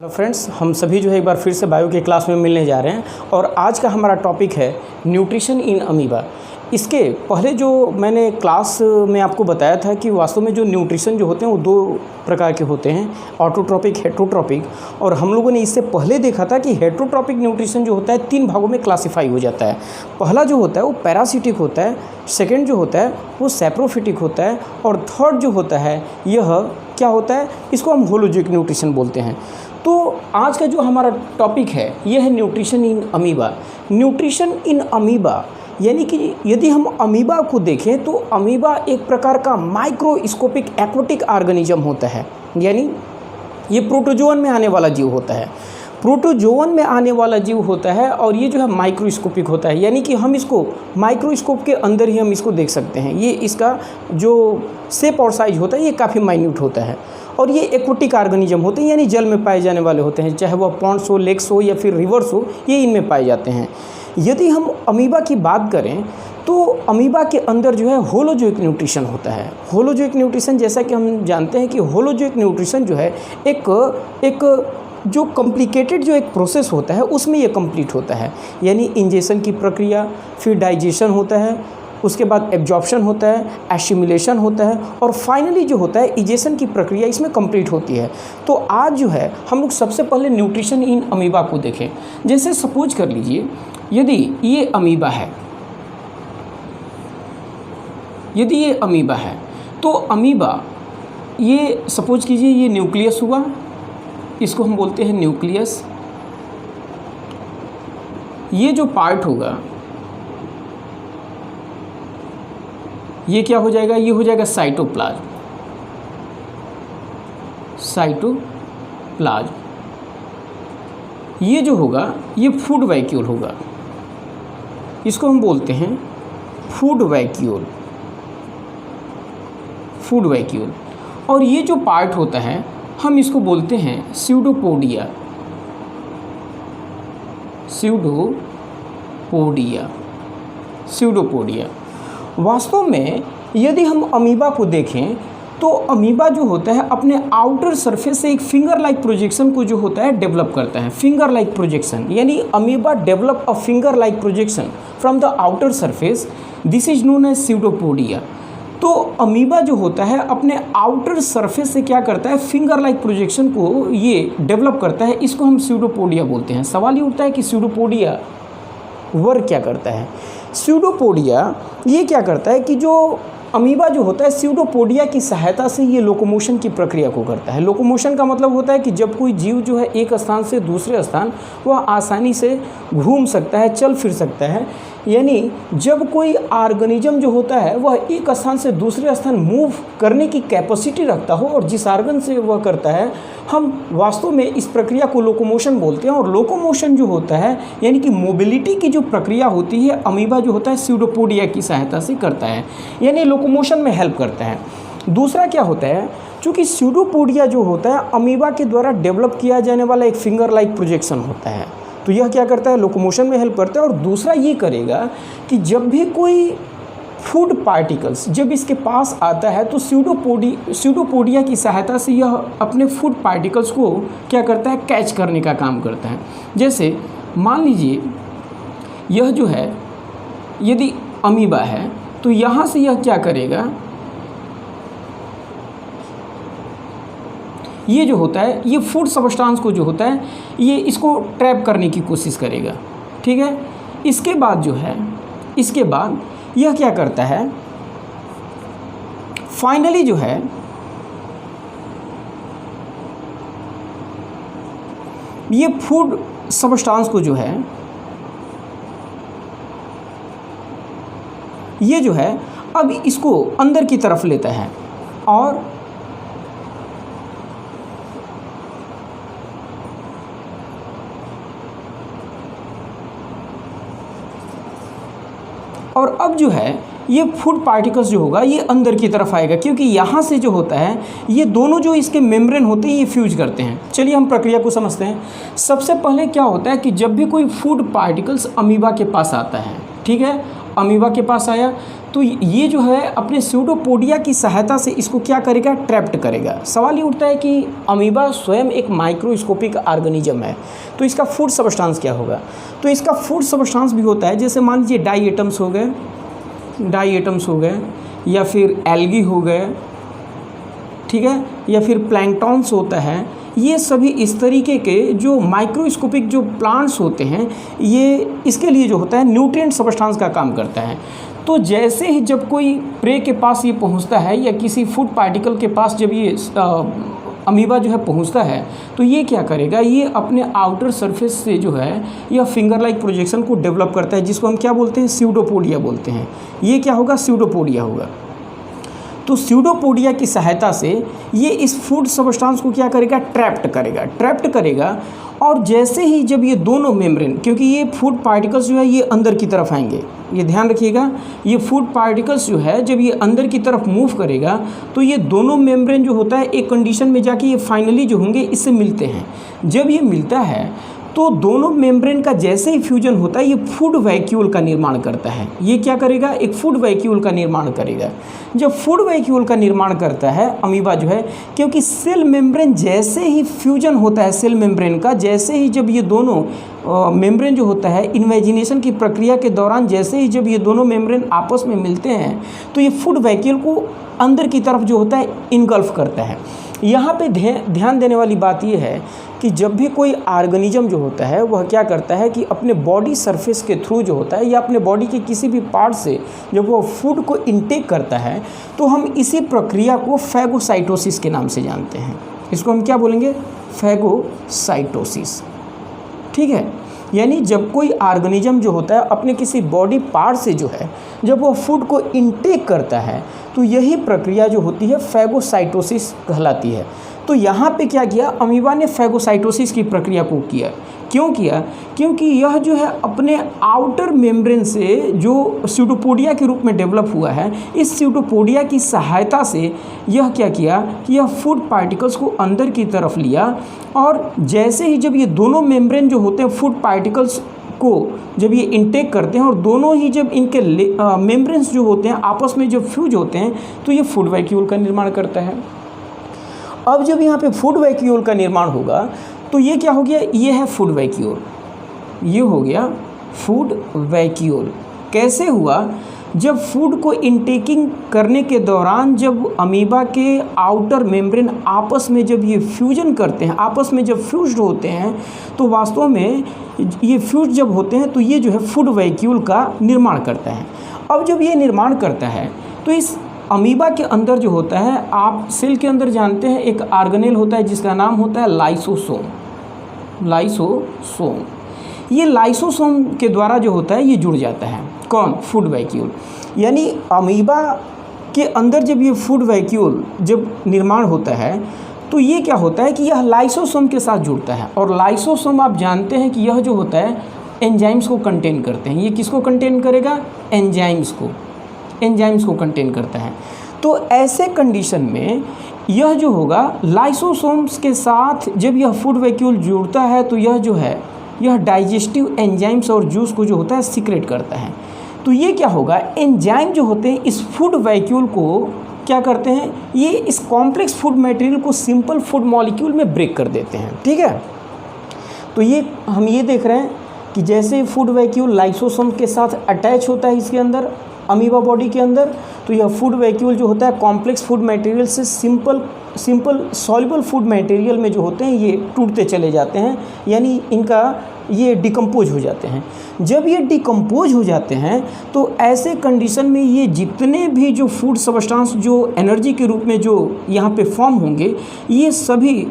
Hello friends, हम सभी जो है एक बार फिर से बायो के क्लास में मिलने जा रहे हैं और आज का हमारा टॉपिक है न्यूट्रिशन इन अमीबा। इसके पहले जो मैंने क्लास में आपको बताया था कि वास्तव में जो न्यूट्रिशन जो होते हैं वो दो प्रकार के होते हैं, ऑटोट्रॉपिक, हेटरोट्रॉपिक। और हम लोगों ने इससे पहले देखा था कि हेटरोट्रॉपिक न्यूट्रिशन जो होता है तीन भागों में क्लासीफाई हो जाता है। पहला जो होता है वो पैरासिटिक होता है, सेकेंड जो होता है वो सैप्रोफिटिक होता है और थर्ड जो होता है यह क्या होता है, इसको हम होलोजोइक न्यूट्रिशन बोलते हैं। तो आज का जो हमारा टॉपिक है यह है nutrition in amoeba. Nutrition in amoeba यानी कि यदि हम अमीबा को देखें तो अमीबा एक प्रकार का माइक्रोस्कोपिक एक्वाटिक ऑर्गेनिज्म होता है, यानी ये प्रोटोजोअन में आने वाला जीव होता है। प्रोटोजोअन में आने वाला जीव होता है और ये जो है माइक्रोस्कोपिक होता है, यानी कि हम इसको माइक्रोस्कोप के अंदर ही हम इसको देख सकते हैं। ये इसका जो शेप और साइज होता है ये काफ़ी माइन्यूट होता है और ये एक्वाटिक ऑर्गेनिज्म होते हैं, यानी जल में पाए जाने वाले होते हैं, चाहे वह पॉन्ड्स हो, लेक्स हो या फिर रिवर्स हो, ये इनमें पाए जाते हैं। यदि हम अमीबा की बात करें तो अमीबा के अंदर जो है होलोजोइक न्यूट्रिशन होता है। होलोजोइक न्यूट्रिशन, जैसा कि हम जानते हैं कि होलोजोइक न्यूट्रिशन जो है एक जो कॉम्प्लिकेटेड जो एक प्रोसेस होता है उसमें ये कंप्लीट होता है, यानी इंजेशन की प्रक्रिया, फिर डाइजेशन होता है, उसके बाद एब्जॉर्प्शन होता है, एसिमिलेशन होता है और फाइनली जो होता है इजेशन की प्रक्रिया इसमें कंप्लीट होती है। तो आज जो है हम लोग सबसे पहले न्यूट्रिशन इन अमीबा को देखें। जैसे सपोज कर लीजिए यदि ये अमीबा है, यदि ये अमीबा है तो अमीबा ये सपोज कीजिए ये न्यूक्लियस हुआ, इसको हम बोलते हैं न्यूक्लियस। ये जो पार्ट होगा ये क्या हो जाएगा, ये हो जाएगा साइटोप्लाज्म। साइटोप्लाज्म ये जो होगा ये फूड वैक्यूल होगा, इसको हम बोलते हैं फूड वैक्यूल। Food vacuole. और ये जो पार्ट होता है हम इसको बोलते हैं स्यूडोपोडिया। स्यूडोपोडिया। स्यूडोपोडिया। वास्तव में यदि हम अमीबा को देखें तो अमीबा जो होता है अपने आउटर सरफेस से एक फिंगर लाइक प्रोजेक्शन को जो होता है डेवलप करता है। फिंगर लाइक प्रोजेक्शन, यानी amoeba develop a finger like projection from the outer surface, this is known as pseudopodia. तो अमीबा जो होता है अपने आउटर सरफेस से क्या करता है, फिंगर लाइक प्रोजेक्शन को ये डेवलप करता है, इसको हम स्यूडोपोडिया बोलते हैं। सवाल ये उठता है कि स्यूडोपोडिया वर्क क्या करता है। स्यूडोपोडिया ये क्या करता है कि जो अमीबा जो होता है स्यूडोपोडिया की सहायता से ये लोकोमोशन की प्रक्रिया को करता है। लोकोमोशन का मतलब होता है कि जब कोई जीव जो है एक स्थान से दूसरे स्थान वह आसानी से घूम सकता है, चल फिर सकता है, यानी जब कोई ऑर्गेनिज्म जो होता है वह एक स्थान से दूसरे स्थान मूव करने की कैपेसिटी रखता हो और जिस ऑर्गन से वह करता है हम वास्तव में इस प्रक्रिया को लोकोमोशन बोलते हैं। और लोकोमोशन जो होता है यानी कि मोबिलिटी की जो प्रक्रिया होती है अमीबा जो होता है स्यूडोपोडिया की सहायता से करता है, यानी लोकोमोशन में हेल्प करता है। दूसरा क्या होता है, चूँकि स्यूडोपोडिया जो होता है अमीबा के द्वारा डेवलप किया जाने वाला एक फिंगर लाइक प्रोजेक्शन होता है, तो यह क्या करता है, लोकोमोशन में हेल्प करता है। और दूसरा ये करेगा कि जब भी कोई फूड पार्टिकल्स जब इसके पास आता है तो स्यूडोपोडिया की सहायता से यह अपने फूड पार्टिकल्स को क्या करता है, कैच करने का काम करता है। जैसे मान लीजिए यह जो है यदि अमीबा है तो यहाँ से यह क्या करेगा, ये जो होता है ये फूड सब्सटेंस को जो होता है ये इसको ट्रैप करने की कोशिश करेगा, ठीक है। इसके बाद जो है इसके बाद यह क्या करता है, फाइनली जो है ये फूड सब्सटेंस को जो है ये जो है अब इसको अंदर की तरफ लेता है और अब जो है ये फूड पार्टिकल्स जो होगा ये अंदर की तरफ आएगा, क्योंकि यहाँ से जो होता है ये दोनों जो इसके मेम्ब्रेन होते हैं ये फ्यूज करते हैं। चलिए हम प्रक्रिया को समझते हैं। सबसे पहले क्या होता है कि जब भी कोई फूड पार्टिकल्स अमीबा के पास आता है, ठीक है, अमीबा के पास आया तो ये जो है अपने स्यूडोपोडिया की सहायता से इसको क्या करेगा, ट्रैप्ट करेगा। सवाल ये उठता है कि अमीबा स्वयं एक माइक्रोस्कोपिक ऑर्गेनिज्म है, तो इसका फूड सब्सटेंस क्या होगा। तो इसका फूड सब्सटेंस भी होता है, जैसे मान लीजिए डाई एटम्स हो गए या फिर एल्गी हो गए, ठीक है, या फिर प्लैंक्टॉन्स होता है। ये सभी इस तरीके के जो माइक्रोस्कोपिक जो प्लांट्स होते हैं, ये इसके लिए जो होता है न्यूट्रिएंट सब्सटेंस का काम करता है। तो जैसे ही जब कोई प्रे के पास ये पहुंचता है या किसी फूड पार्टिकल के पास जब ये अमीबा जो है पहुंचता है, तो ये क्या करेगा, ये अपने आउटर सरफेस से जो है यह फिंगर लाइक प्रोजेक्शन को डेवलप करता है, जिसको हम क्या बोलते हैं, स्यूडोपोडिया बोलते हैं। ये क्या होगा, स्यूडोपोडिया होगा। तो स्यूडोपोडिया की सहायता से ये इस फूड सब्सटेंस को क्या करेगा, ट्रैप्ट करेगा। और जैसे ही जब ये दोनों मेम्ब्रेन, क्योंकि ये फूड पार्टिकल्स जो है ये अंदर की तरफ आएंगे, ये ध्यान रखिएगा, ये फूड पार्टिकल्स जो है जब ये अंदर की तरफ मूव करेगा तो ये दोनों मेम्ब्रेन जो होता है एक कंडीशन में जाके ये फाइनली जो होंगे इससे मिलते हैं। जब ये मिलता है तो दोनों मेम्ब्रेन का जैसे ही फ्यूजन होता है ये फूड वैक्यूल का निर्माण करता है। ये क्या करेगा, एक फूड वैक्यूल का निर्माण करेगा। जब फूड वैक्यूल का निर्माण करता है अमीबा जो है, क्योंकि सेल मेम्ब्रेन जैसे ही फ्यूजन होता है सेल मेम्ब्रेन का, जैसे ही जब ये दोनों मेम्ब्रेन जो होता है इन्वेजिनेशन की प्रक्रिया के दौरान जैसे ही जब ये दोनों मेम्ब्रेन आपस में मिलते हैं तो ये फूड वैक्यूल को अंदर की तरफ जो होता है इनगल्फ करता है। यहाँ पे ध्यान देने वाली बात ये है कि जब भी कोई ऑर्गेनिज्म जो होता है वह क्या करता है कि अपने बॉडी सरफेस के थ्रू जो होता है या अपने बॉडी के किसी भी पार्ट से जब वह फूड को इनटेक करता है तो हम इसी प्रक्रिया को फैगोसाइटोसिस के नाम से जानते हैं। इसको हम क्या बोलेंगे, फैगोसाइटोसिस, ठीक है। यानी जब कोई ऑर्गेनिज्म जो होता है अपने किसी बॉडी पार्ट से जो है जब वो फूड को इनटेक करता है तो यही प्रक्रिया जो होती है फैगोसाइटोसिस कहलाती है। तो यहाँ पे क्या किया, अमीबा ने फैगोसाइटोसिस की प्रक्रिया को किया। क्यों किया, क्योंकि यह जो है अपने आउटर मेम्ब्रेन से जो स्यूडोपोडिया के रूप में डेवलप हुआ है, इस स्यूडोपोडिया की सहायता से यह क्या किया कि यह फूड पार्टिकल्स को अंदर की तरफ लिया। और जैसे ही जब ये दोनों मेम्ब्रेन जो होते हैं फूड पार्टिकल्स को जब ये इनटेक करते हैं और दोनों ही जब इनके मेम्ब्रेन्स जो होते हैं आपस में जब फ्यूज होते हैं तो ये फूड वैक्यूल का निर्माण करता है। अब जब यहाँ पे फूड वैक्यूल का निर्माण होगा तो ये क्या हो गया, ये है फूड वैक्यूल, ये हो गया फूड वैक्यूल। कैसे हुआ, जब फूड को इनटेकिंग करने के दौरान जब अमीबा के आउटर मेम्ब्रेन आपस में जब ये फ्यूजन करते हैं, आपस में जब फ्यूज्ड होते हैं तो वास्तव में ये फ्यूज जब होते हैं तो ये जो है फूड वैक्यूल का निर्माण करता है। अब जब ये निर्माण करता है तो इस अमीबा के अंदर जो होता है, आप सेल के अंदर जानते हैं एक ऑर्गेनेल होता है जिसका नाम होता है लाइसोसोम। ये लाइसोसोम के द्वारा जो होता है ये जुड़ जाता है, कौन, फूड वैक्यूल। यानी अमीबा के अंदर जब ये फूड वैक्यूल जब निर्माण होता है तो ये क्या होता है कि यह लाइसोसोम के साथ जुड़ता है। और लाइसोसोम आप जानते हैं कि यह जो होता है एंजाइम्स को कंटेन करते हैं। ये किसको कंटेन करेगा, एंजाइम्स को कंटेन करता है। तो ऐसे कंडीशन में यह जो होगा लाइसोसोम्स के साथ जब यह फूड वैक्यूल जुड़ता है तो यह जो है यह डाइजेस्टिव एंजाइम्स और जूस को जो होता है सीक्रेट करता है। तो ये क्या होगा, एंजाइम जो होते हैं इस फूड वैक्यूल को क्या करते हैं, ये इस कॉम्प्लेक्स फूड मटेरियल को सिंपल फूड मॉलिक्यूल में ब्रेक कर देते हैं, ठीक है। तो ये हम ये देख रहे हैं कि जैसे फूड वैक्यूल लाइसोसोम के साथ अटैच होता है इसके अंदर अमीबा बॉडी के अंदर, तो यह फूड वैक्यूल जो होता है कॉम्प्लेक्स फूड मटेरियल से सिंपल सॉल्युबल फूड मटेरियल में जो होते हैं ये टूटते चले जाते हैं, यानी इनका ये डिकम्पोज हो जाते हैं। जब ये डिकम्पोज हो जाते हैं तो ऐसे कंडीशन में ये जितने भी जो फूड सब्सटेंस जो एनर्जी के रूप में जो यहाँ पे फॉर्म होंगे, ये सभी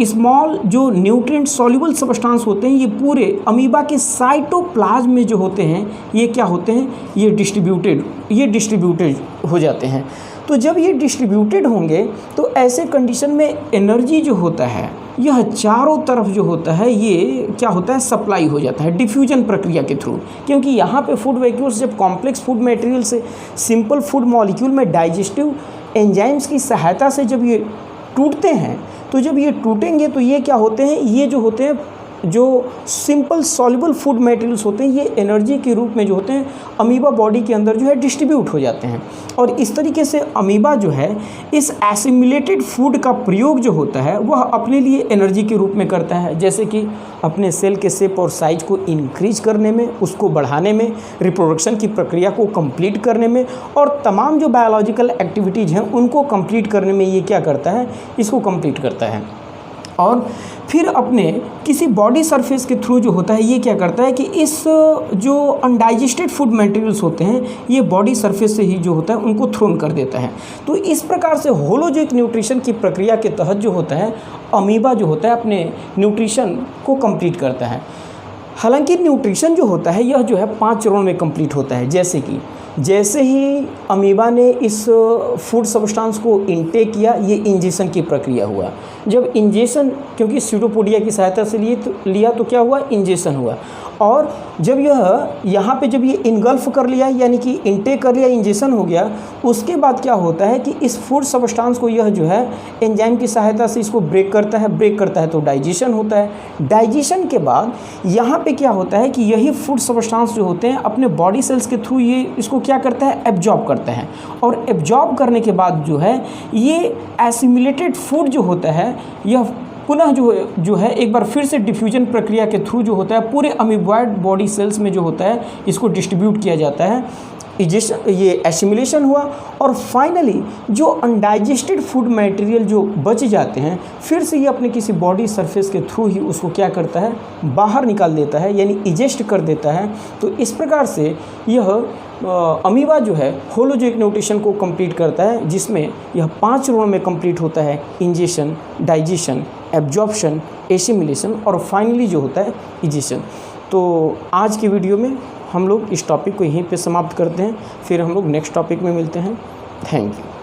स्मॉल जो न्यूट्रिएंट सॉल्युबल सब्सटेंस होते हैं ये पूरे अमीबा के साइटोप्लाज्म में जो होते हैं ये क्या होते हैं, ये डिस्ट्रीब्यूटेड हो जाते हैं। तो जब ये डिस्ट्रीब्यूटेड होंगे तो ऐसे कंडीशन में एनर्जी जो होता है यह चारों तरफ जो होता है ये क्या होता है, सप्लाई हो जाता है डिफ्यूजन प्रक्रिया के थ्रू। क्योंकि यहाँ पे फूड वैक्यूल्स जब कॉम्प्लेक्स फूड मटेरियल से सिंपल फूड मॉलिक्यूल में डाइजेस्टिव एंजाइम्स की सहायता से जब ये टूटते हैं तो जब ये टूटेंगे तो ये क्या होते हैं, ये जो होते हैं जो सिंपल सॉल्युबल फूड मटेरियल्स होते हैं ये एनर्जी के रूप में जो होते हैं अमीबा बॉडी के अंदर जो है डिस्ट्रीब्यूट हो जाते हैं। और इस तरीके से अमीबा जो है इस एसिमिलेटेड फूड का प्रयोग जो होता है वह अपने लिए एनर्जी के रूप में करता है, जैसे कि अपने सेल के शेप और साइज को इंक्रीज करने में, उसको बढ़ाने में, रिप्रोडक्शन की प्रक्रिया को कंप्लीट करने में और तमाम जो बायोलॉजिकल एक्टिविटीज़ हैं उनको कंप्लीट करने में ये क्या करता है, इसको कंप्लीट करता है। और फिर अपने किसी बॉडी सरफेस के थ्रू जो होता है ये क्या करता है कि इस जो अनडाइजेस्टेड फूड मटेरियल्स होते हैं ये बॉडी सरफेस से ही जो होता है उनको थ्रोन कर देता है। तो इस प्रकार से होलोजोइक न्यूट्रिशन की प्रक्रिया के तहत जो होता है अमीबा जो होता है अपने न्यूट्रिशन को कंप्लीट करता है। हालांकि न्यूट्रिशन जो होता है यह जो है 5 चरणों में कंप्लीट होता है, जैसे ही अमीबा ने इस फूड सब्सटेंस को इनटेक किया ये इंजेक्शन की प्रक्रिया हुआ। जब इंजेक्शन, क्योंकि स्यूडोपोडिया की सहायता से लिया तो क्या हुआ, इंजेक्शन हुआ। और जब यह यहाँ पे जब ये इनगल्फ कर लिया यानी कि इनटेक कर लिया, इंजेक्शन हो गया, उसके बाद क्या होता है कि इस फूड सब्सटेंस को यह जो है एंजाइम की सहायता से इसको ब्रेक करता है तो डाइजेशन होता है। डाइजेशन के बाद यहाँ पे क्या होता है कि यही फूड सब्सटेंस जो होते हैं अपने बॉडी सेल्स के थ्रू ये इसको क्या करता है, एब्जॉर्ब करते हैं। और एब्जॉर्ब करने के बाद जो है ये एसिमिलेटेड फूड जो होता है यह पुनः जो है एक बार फिर से डिफ्यूजन प्रक्रिया के थ्रू जो होता है पूरे अमीबॉइड बॉडी सेल्स में जो होता है इसको डिस्ट्रीब्यूट किया जाता है। ये एसिमिलेशन हुआ और फाइनली जो अनडाइजेस्टेड फूड मटेरियल जो बच जाते हैं फिर से ये अपने किसी बॉडी सरफेस के थ्रू ही उसको क्या करता है, बाहर निकाल देता है, यानी इजेस्ट कर देता है। तो इस प्रकार से यह अमीबा जो है होलोजोइक न्यूट्रिशन को कंप्लीट करता है, जिसमें यह 5 चरणों में कंप्लीट होता है, इंजेक्शन, डाइजेशन, एब्जॉर्प्शन, एसिमिलेशन और फाइनली जो होता है इजेशन। तो आज की वीडियो में हम लोग इस टॉपिक को यहीं पे समाप्त करते हैं, फिर हम लोग नेक्स्ट टॉपिक में मिलते हैं। Thank you.